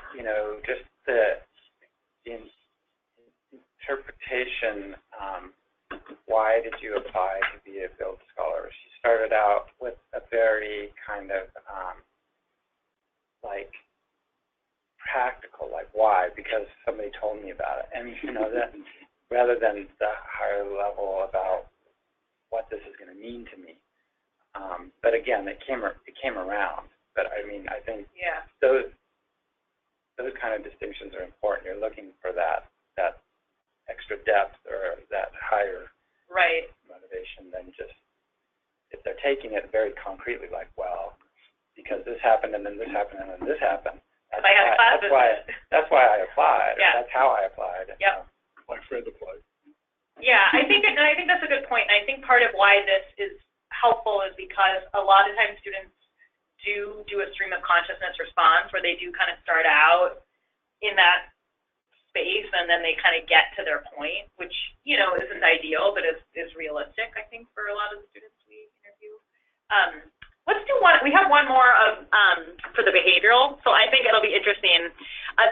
Speaker 6: just the interpretation, why did you apply to be a field scholar? She started out with a very kind of, practical, why? Because somebody told me about it. And, that rather than the higher level about what this is going to mean to me. But again, it came around. But I mean, I think those kind of distinctions are important. You're looking for that extra depth or that higher motivation than just if they're taking it very concretely, because this happened and then this happened and then this happened. That's why I applied.
Speaker 1: Yeah.
Speaker 6: That's how I applied.
Speaker 1: Yep.
Speaker 3: My friend applied.
Speaker 1: Yeah, I think that's a good point. And I think part of why this is helpful is because a lot of times students do a stream of consciousness response where they do kind of start out in that space and then they kind of get to their point, which, isn't ideal, but is realistic, I think, for a lot of the students we interview. Let's do one. We have one more for the behavioral, so I think it'll be interesting.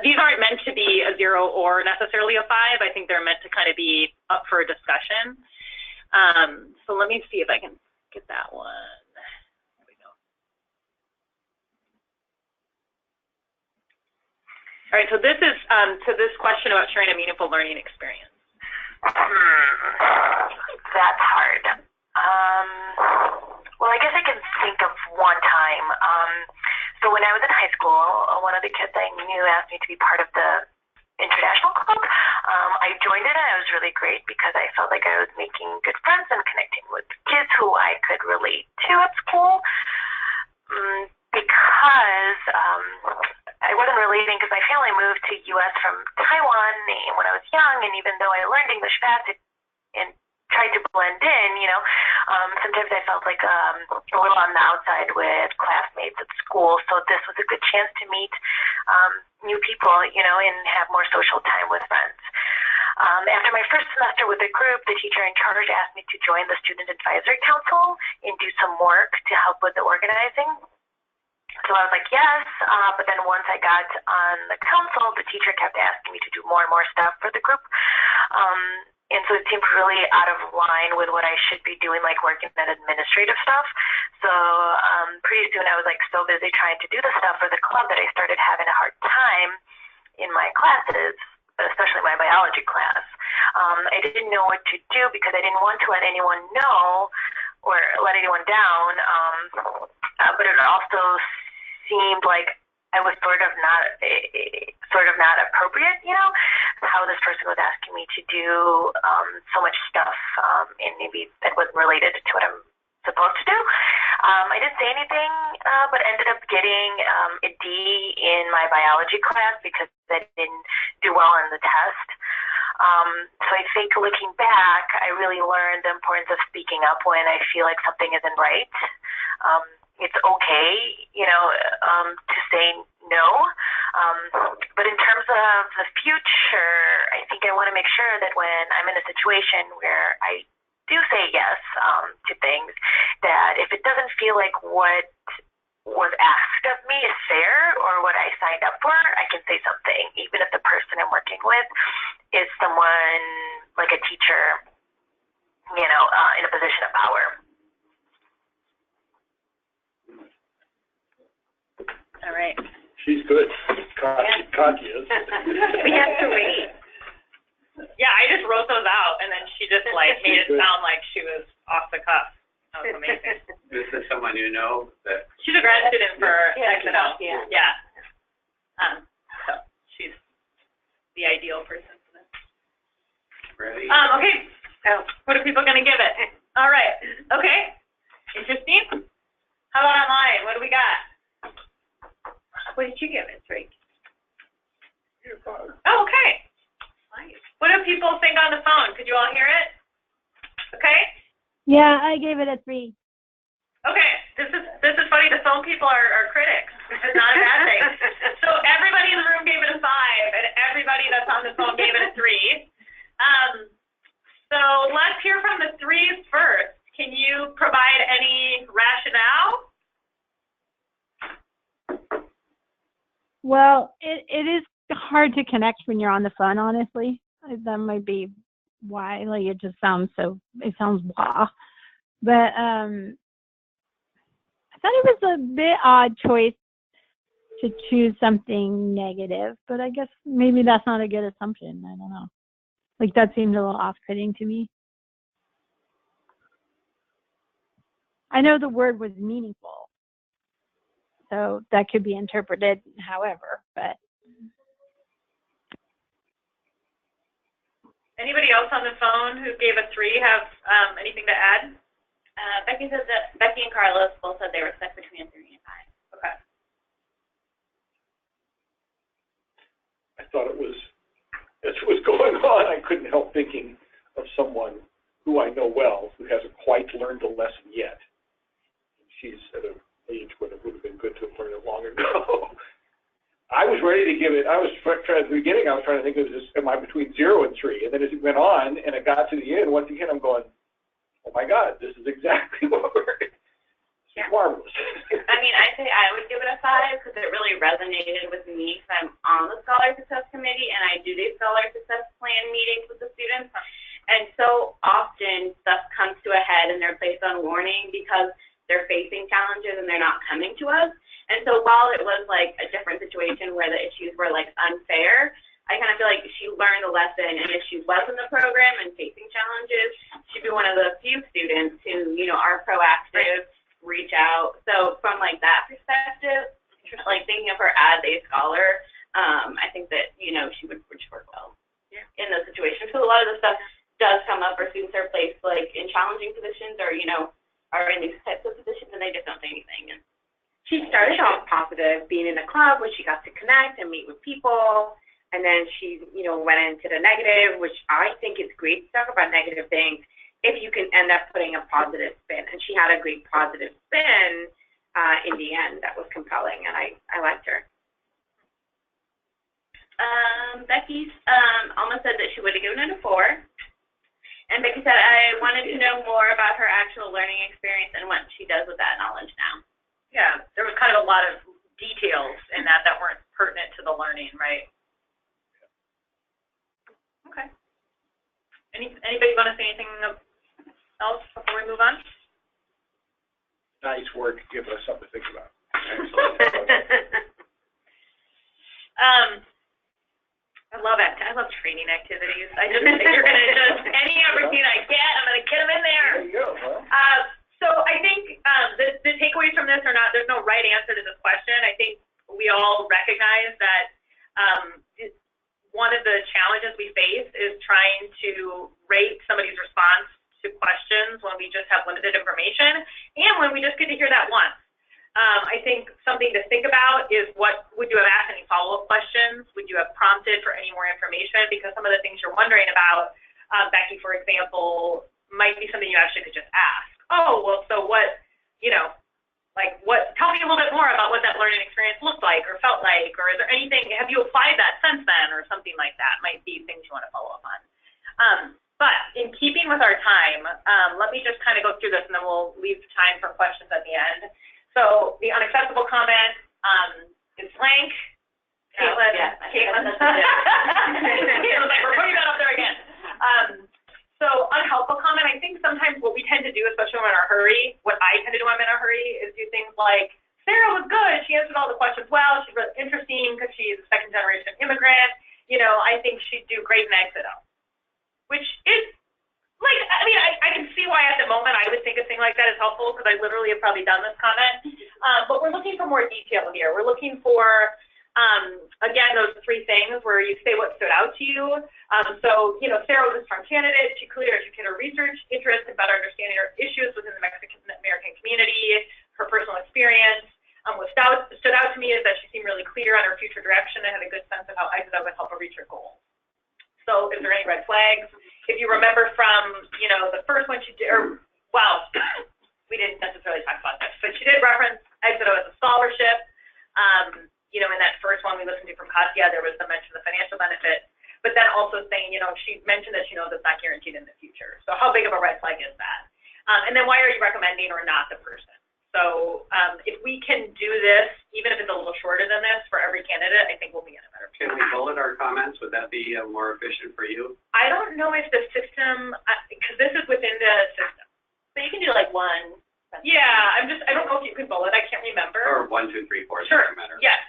Speaker 1: These aren't meant to be a 0 or necessarily a 5. I think they're meant to kind of be up for a discussion. So let me see if I can get that one. There we go. All right, so this is to this question about sharing a meaningful learning experience.
Speaker 9: That's hard. Well, I guess I can think of one time. So when I was in high school, one of the kids I knew asked me to be part of the international club. I joined it and it was really great because I felt like I was making good friends and connecting with kids who I could relate to at school. Because I wasn't relating because my family moved to U.S. from Taiwan when I was young, and even though I learned English fast and tried to blend in, Sometimes I felt like a little on the outside with classmates at school, so this was a good chance to meet new people, you know, and have more social time with friends. After my first semester with the group, the teacher in charge asked me to join the Student Advisory Council and do some work to help with the organizing. So I was like, yes, but then once I got on the council, the teacher kept asking me to do more and more stuff for the group. And so it seemed really out of line with what I should be doing, like working at administrative stuff. So pretty soon I was like so busy trying to do the stuff for the club that I started having a hard time in my classes, especially my biology class. I didn't know what to do because I didn't want to let anyone know or let anyone down, but it also seemed like I was sort of not appropriate, you know, how this person was asking me to do so much stuff, and maybe that wasn't related to what I'm supposed to do. I didn't say anything, but ended up getting a D in my biology class because I didn't do well on the test. So I think looking back, I really learned the importance of speaking up when I feel like something isn't right. It's okay, you know, to say no. But in terms of the future, I think I want to make sure that when I'm in a situation where I do say yes to things, that if it doesn't feel like what was asked of me is fair or what I signed up for, I can say something, even if the person I'm working with is someone like a teacher, you know, in a position of power.
Speaker 1: All right.
Speaker 3: She's good. Katya is.
Speaker 2: We have to wait.
Speaker 1: Yeah, I just wrote those out, and then she just like made it sound like she was off the cuff. That was amazing.
Speaker 5: This is someone you know that.
Speaker 1: She's a grad student for EXITO.
Speaker 2: Yeah.
Speaker 1: So she's the ideal person for this.
Speaker 5: Ready?
Speaker 1: Okay. So what are people gonna give it? All right. Okay. Interesting. How about online? What do we got?
Speaker 2: What did you give it, Drake?
Speaker 1: Oh, okay. Nice. What do people think on the phone? Could you all hear it? Okay.
Speaker 7: Yeah, I gave it a 3.
Speaker 1: Okay. This is funny. The phone people are critics. It's not a bad thing. So everybody in the room gave it a 5, and everybody that's on the phone gave it a 3. So let's hear from the 3s first. Can you provide any rationale?
Speaker 7: Well, it is hard to connect when you're on the phone, honestly. That might be why, like, it sounds blah. But I thought it was a bit odd choice to choose something negative, but I guess maybe that's not a good assumption. I don't know. Like, that seemed a little off-putting to me. I know the word was meaningful, so that could be interpreted however, but.
Speaker 1: Anybody else on the phone who gave a 3 have anything to add?
Speaker 8: Becky said that Becky and Carlos both said they were stuck between a 3 and a 5.
Speaker 1: Okay.
Speaker 3: I thought it was, as it was going on, I couldn't help thinking of someone who I know well who hasn't quite learned the lesson yet. She's at an age when it would have been good to have learned it long ago. I was ready to give it, at the beginning I was trying to think of this, am I between 0 and 3? And then as it went on and it got to the end, once again I'm going, oh my God, this is exactly what it's marvelous.
Speaker 8: I mean, I say I would give it a 5 because it really resonated with me because I'm on the Scholar Success Committee and I do these Scholar Success Plan meetings with the students. And so often stuff comes to a head and they're placed on warning because they're facing challenges and they're not coming to us. And so while it was like a different situation where the issues were like unfair, I kind of feel like she learned the lesson, and if she was in the program and facing challenges, she'd be one of the few students who, you know, are proactive, reach out. So from like that perspective, like thinking of her as a scholar, I think that, you know, she would work well in those situations. So a lot of the stuff does come up where students are placed like in challenging positions or, you know, are in these types of positions and they just don't say anything. And
Speaker 2: she started off positive, being in a club where she got to connect and meet with people, and then she, you know, went into the negative, which I think is great to talk about negative things if you can end up putting a positive spin. And she had a great positive spin in the end that was compelling, and I liked her.
Speaker 8: Becky almost said that she would have given it a 4. And Becky said, I wanted to know more about her actual learning experience and what she does with that knowledge now.
Speaker 1: Yeah, there was kind of a lot of details in that weren't pertinent to the learning, right? Okay. Anybody want to say anything else before we move on?
Speaker 3: Nice work. Give us something to think about.
Speaker 1: I love it. I love training activities. I just think you're going to just, any opportunity I get, I'm going to get them in there.
Speaker 3: There you go. Huh?
Speaker 1: So I think the takeaways from this are not, there's no right answer to this question. I think we all recognize that one of the challenges we face is trying to rate somebody's response to questions when we just have limited information and when we just get to hear that once. I think something to think about is would you have asked any follow-up questions? Would you have prompted for any more information? Because some of the things you're wondering about, Becky, for example, might be something you actually could just ask. Oh, well, so what, tell me a little bit more about what that learning experience looked like or felt like, or is there anything, have you applied that since then, or something like that might be things you want to follow up on. But in keeping with our time, let me just kind of go through this and then we'll leave time for questions at the end. So the unacceptable comment is blank. Caitlin, Caitlin's like, we're putting that up there again. So unhelpful comment, I think sometimes what we tend to do, especially when we're in a hurry, what I tend to do when I'm in a hurry is do things like, Sarah was good, she answered all the questions well, she's really interesting because she's a second-generation immigrant, I think she'd do great in EXITO. Which is, I can see why at the moment I would think a thing like that is helpful because I literally have probably done this comment. But we're looking for more detail here. We're looking for, again, those 3 things where you say what stood out to you. So, Sarah was a strong candidate. She clearly articulated her research interest in better understanding her issues within the Mexican-American community, her personal experience. What stood out to me is that she seemed really clear on her future direction and had a good sense of how EXITO would help her reach her goals. So, is there any red flags? If you remember from, the first one she did, we didn't necessarily talk about this, but she did reference EXITO as a scholarship. In that first one we listened to from Kasia, there was the mention of the financial benefit, but then also saying, she mentioned that she knows it's not guaranteed in the future. So how big of a red flag is that? And then why are you recommending or not the person? So if we can do this, even if it's a little shorter than this for every candidate, I think we'll be in a better place.
Speaker 5: Can we bullet our comments? Would that be more efficient for you?
Speaker 1: I don't know if the system, because this is within the system.
Speaker 8: So you can do like 1.
Speaker 1: Yeah, I don't know if you can bullet. I can't remember.
Speaker 5: Or 1, 2, 3, 4.
Speaker 1: Sure.
Speaker 5: Doesn't matter.
Speaker 1: Yes.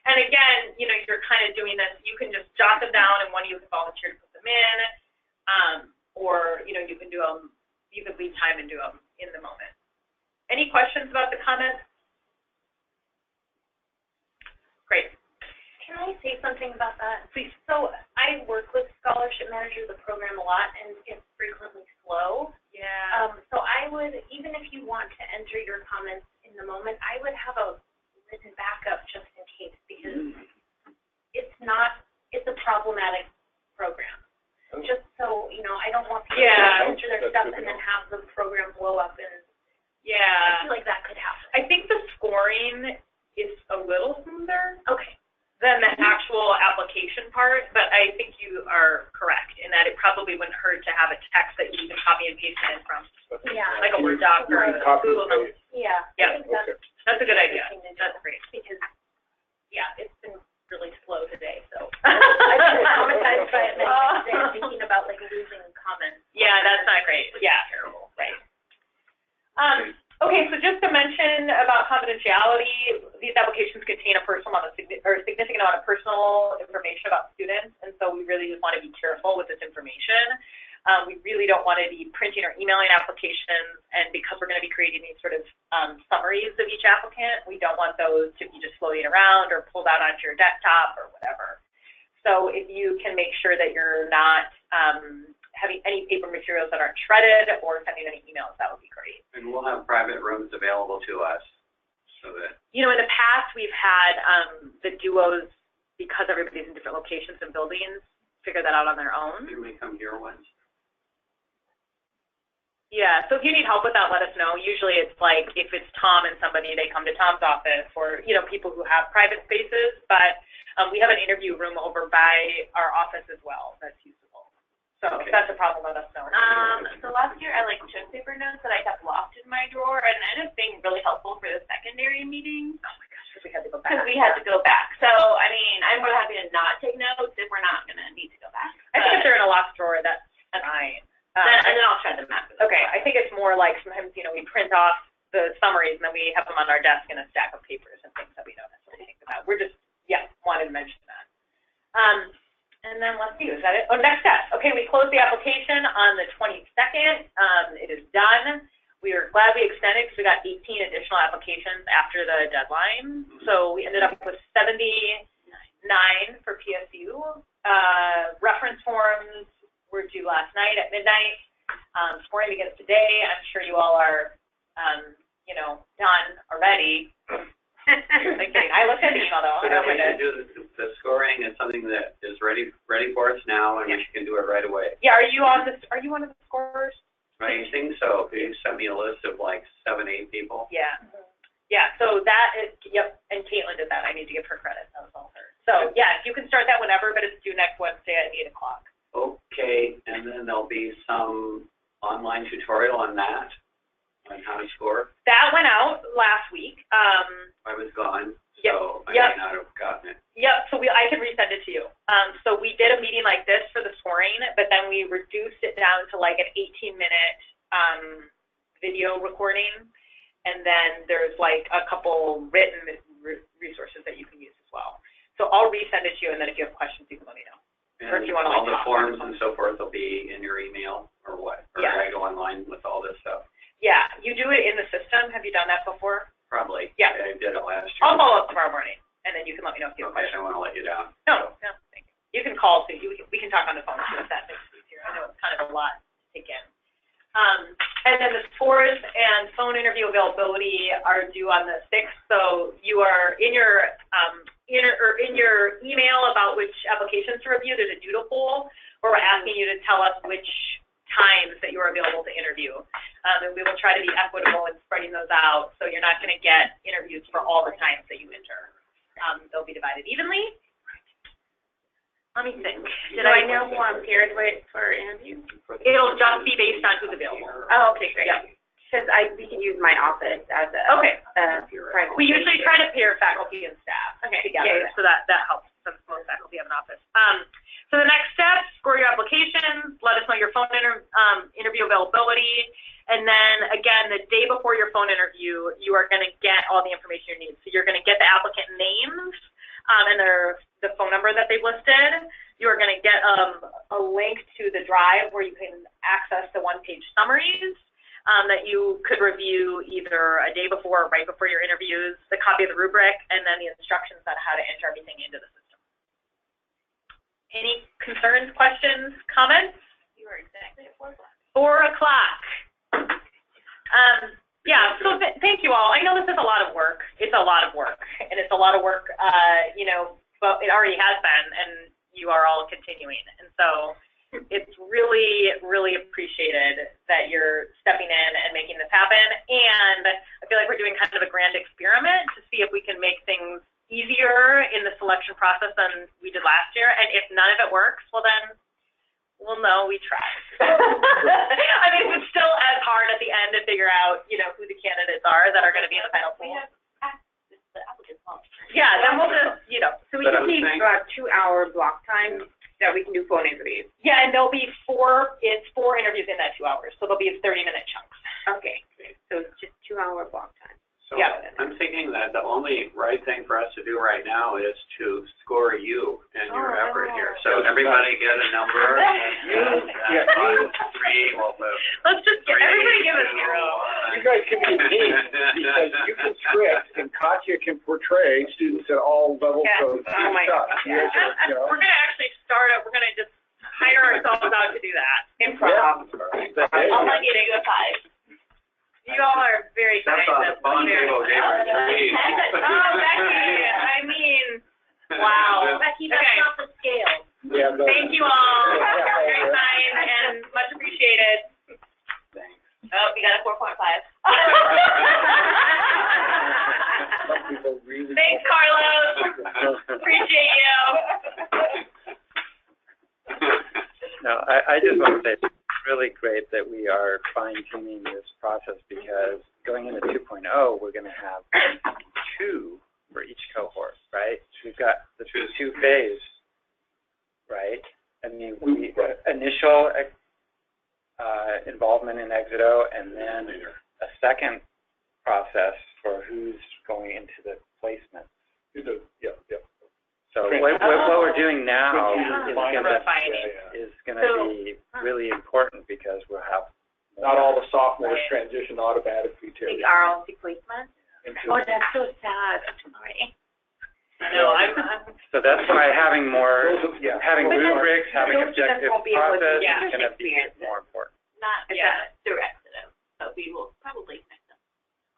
Speaker 1: And again, you're kind of doing this. You can just jot them down, and one of you can volunteer to put them in, or you can do them. You can leave time and do them in the moment. Any questions about the comments? Great.
Speaker 10: Can I say something about that?
Speaker 1: Please.
Speaker 10: So I work with scholarship managers of the program a lot, and it's frequently slow.
Speaker 1: Yeah.
Speaker 10: So I would, even if you want to enter your comments in the moment, I would have a written backup just in case, because it's a problematic program. Just so, I don't want people to enter their stuff and then have the program blow up, and I feel like that could happen.
Speaker 1: I think the scoring is a little smoother.
Speaker 10: Okay.
Speaker 1: Than the actual application part, but I think you are correct in that it probably wouldn't hurt to have a text that you can copy and paste in from, like a Word doc or a Google Notes.
Speaker 10: Yeah.
Speaker 1: Yeah, that's a good idea. That's great.
Speaker 10: Because, it's been really slow today, so I've been traumatized by it many times today, thinking about losing comments.
Speaker 1: Yeah, that's not great. Yeah, terrible. Right. Okay, so just to mention about confidentiality, these applications contain a significant amount of personal information about students, and so we really just want to be careful with this information. We really don't want to be printing or emailing applications, and because we're going to be creating these sort of summaries of each applicant, we don't want those to be just floating around or pulled out onto your desktop or whatever. So if you can make sure that you're not having any paper materials that aren't shredded or sending any emails, that would be great.
Speaker 5: And we'll have private rooms available to us so that...
Speaker 1: In the past we've had the duos, because everybody's in different locations and buildings, figure that out on their own.
Speaker 5: Can we come here once?
Speaker 1: Yeah, so if you need help with that, let us know. Usually it's like, if it's Tom and somebody, they come to Tom's office, or, you know, people who have private spaces, but we have an interview room over by our office as well that's usable. So if that's a problem, let us know.
Speaker 8: So last year I took paper notes that I kept locked in my drawer, and it ended up being really helpful for the secondary meetings.
Speaker 1: Oh my gosh, because we had to go back.
Speaker 8: Because we had to go back. So, I mean, I'm more happy to not take notes if we're not going to need to go back.
Speaker 1: I think if they're in a locked drawer, that's fine.
Speaker 8: And then I'll try them out.
Speaker 1: Okay, I think it's more like sometimes, you know, we print off the summaries and then we have them on our desk in a stack of papers and things that we don't necessarily think about. We're just, wanted to mention that. And then let's see, is that it? Oh, next step. Okay, we closed the application on the 22nd. It is done. We were glad we extended because we got 18 additional applications after the deadline. So we ended up with 79 for PSU. Reference forms were due last night at midnight. Scoring begins today. I'm sure you all are, done already. I'm kidding. I looked at the email though.
Speaker 5: So we can do the scoring is something that is ready for us now, and we can do it right away.
Speaker 1: Yeah. Are you one of the scorers?
Speaker 5: I think so. You sent me a list of 7, 8 people.
Speaker 1: Yeah. Yeah. So that is, yep. And Caitlin did that. I need to give her credit. That was all her. So yeah, you can start that whenever, but it's due next Wednesday at 8 o'clock.
Speaker 5: Okay, and then there'll be some online tutorial on that, on how to score.
Speaker 1: That went out last week.
Speaker 5: I was gone, so I may not have gotten it.
Speaker 1: Yep, so I can resend it to you. So we did a meeting like this for the scoring, but then we reduced it down to an 18-minute video recording, and then there's a couple written resources that you can use as well. So I'll resend it to you, and then if you have questions, you can let me know.
Speaker 5: And
Speaker 1: or if you want to
Speaker 5: all the forms and so forth will be in your email, or what? Or I go online with all this stuff?
Speaker 1: Yeah, you do it in the system. Have you done that before?
Speaker 5: Probably.
Speaker 1: Yeah.
Speaker 5: I did it last year.
Speaker 1: I'll follow up tomorrow morning, and then you can let me know if you have questions.
Speaker 5: I don't want to let you down.
Speaker 1: No, thank you. You can call too. We can talk on the phone too if that makes it easier. I know it's kind of a lot to take in. And then the scores and phone interview availability are due on the 6th. So you are in your email about which applications to review. There's a doodle poll where we're asking you to tell us which times that you are available to interview. And we will try to be equitable in spreading those out. So you're not going to get interviews for all the times that you enter. They'll be divided evenly. Let me think.
Speaker 2: Did I know who I'm paired with for interviews?
Speaker 1: It'll just be based on who's available.
Speaker 2: Oh, okay, great.
Speaker 1: Yeah.
Speaker 2: Because we can use my office as a private.
Speaker 1: We usually try to pair faculty and staff together, so that helps since most faculty have an office. So the next step, score your applications, let us know your phone interview availability, and then again, the day before your phone interview, you are going to get all the information you need. So you're going to get the applicant names and the phone number that they've listed. You are going to get a link to the drive where you can access the one-page summaries that you could review either a day before or right before your interviews, the copy of the rubric, and then the instructions on how to enter everything into the system. Any concerns, questions, comments?
Speaker 8: You are exactly at 4 o'clock.
Speaker 1: 4 o'clock. Yeah, so thank you all. I know this is a lot of work. It's a lot of work, and it's a lot of work, but it already has been, and you are all continuing. And so it's really, really appreciated that you're stepping in and making this happen. And I feel like we're doing kind of a grand experiment to see if we can make things easier in the selection process than we did last year. And if none of it works, well then, we'll know we tried. I mean, it's still as hard at the end to figure out, who the candidates are that are going to be in the final pool. Yeah, then we'll just,
Speaker 2: So we just need 2-hour block time that we can do phone interviews.
Speaker 1: Yeah, and there'll be 4 interviews in that 2 hours, so there'll be 30-minute chunks.
Speaker 2: Okay, so it's just 2-hour block time.
Speaker 5: So I'm thinking that the only right thing for us to do right now is to score you and your effort here. So everybody get a number. And 3. Well,
Speaker 1: let's just everybody give a 0.
Speaker 3: You guys can be mean because you can script and Katya can portray students at all levels of stuff.
Speaker 1: Yeah. We're going to actually we're going to just hire ourselves out to do that. Improv.
Speaker 3: Yeah.
Speaker 8: I'll let you to go 5.
Speaker 1: You all are very kind.
Speaker 5: That's on the table, gave her 3.
Speaker 1: Oh, Becky, I mean, wow.
Speaker 10: Becky, that's not the scale.
Speaker 3: Yeah,
Speaker 1: thank you all. Very kind and much appreciated.
Speaker 5: Thanks.
Speaker 6: I just want to say it's really great that we are fine-tuning this process, because going into 2.0, we're going to have 2 for each cohort, right? So we've got the 2 phase, right? I mean, initial involvement in EXITO, and then a second process for who's going into the placement. So what we're doing now is going to be really important, because we'll have
Speaker 3: not all the sophomores transition automatically to
Speaker 2: the RLC placement. Oh, that's so sad. I'm sorry.
Speaker 1: No,
Speaker 6: So that's why having rubrics, having objective process is going to be more important.
Speaker 10: Not through EXITO, but we will probably connect them.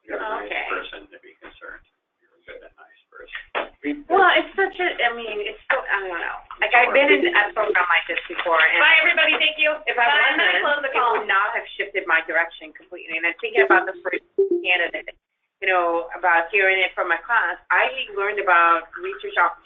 Speaker 5: You're a nice person to be concerned. You're a good and nice person.
Speaker 2: Well, it's such a, I mean, it's so, I don't know. Like, I've been in a program like this before, and
Speaker 1: bye, everybody. Thank you.
Speaker 2: if I wasn't, it would not have shifted my direction completely. And I'm thinking about the first candidate, you know, about hearing it from my class. I learned about research opportunities